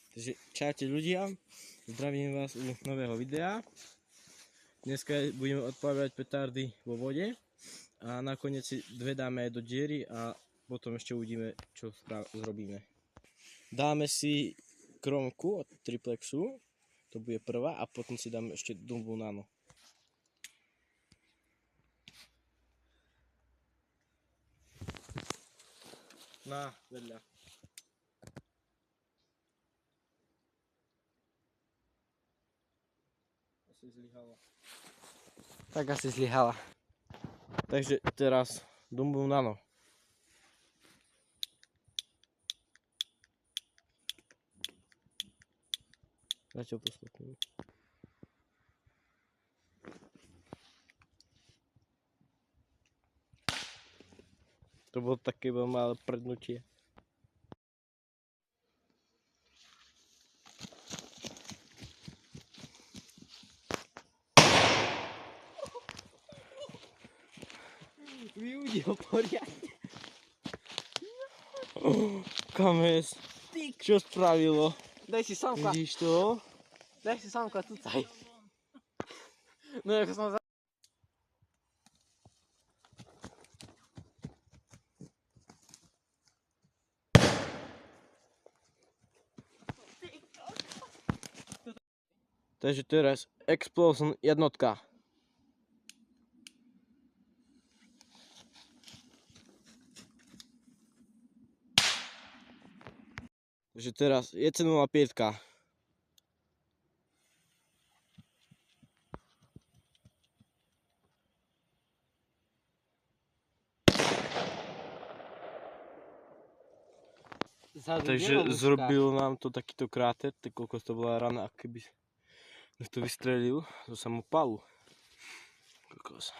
Takže čaute ľudia, zdravím vás u nového videa. Dneska budeme odpálať petardy vo vode a nakoniec si dve dáme aj do diery a potom ešte uvidíme, čo zrobíme. Dáme si kromku od triplexu, to bude prvá, a potom si dáme ešte Dumbu Nano. Na vedľa. Zlyhala. Tak asi zlyhala. Takže teraz Dumbu Nano. Zatiaľ posledný. To bolo také malé prdnutie. Vyudil poriadne. Kames, čo spravilo? Daj si samka. Vidíš to? Daj si samka tutaj. No jak som za... Takže teraz Explosion jednotka. Takže teraz JC-05. Takže zrobil nám to takýto kráter, tak koľko to bola rana, ak keby to vystrelil zo samopalu. Kokos.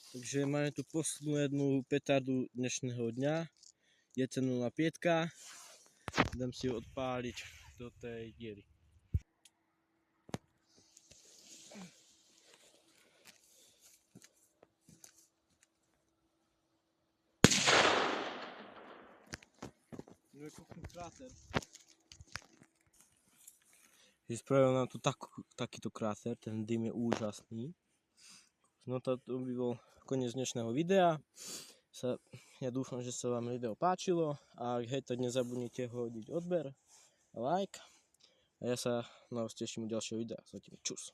Takže máme tu poslednú jednu petardu dnešného dňa. JC-05. Idem si ju odpáliť do tej diery. Spravil nám tu takýto kráter, ten dym je úžasný. No to by bol koniec dnešného videa. Ja dúfam, že sa vám video páčilo a ak hej, tak nezabudnite hodiť odber a like. A ja sa na vás teším u ďalšieho videa. Zatiaľ čus.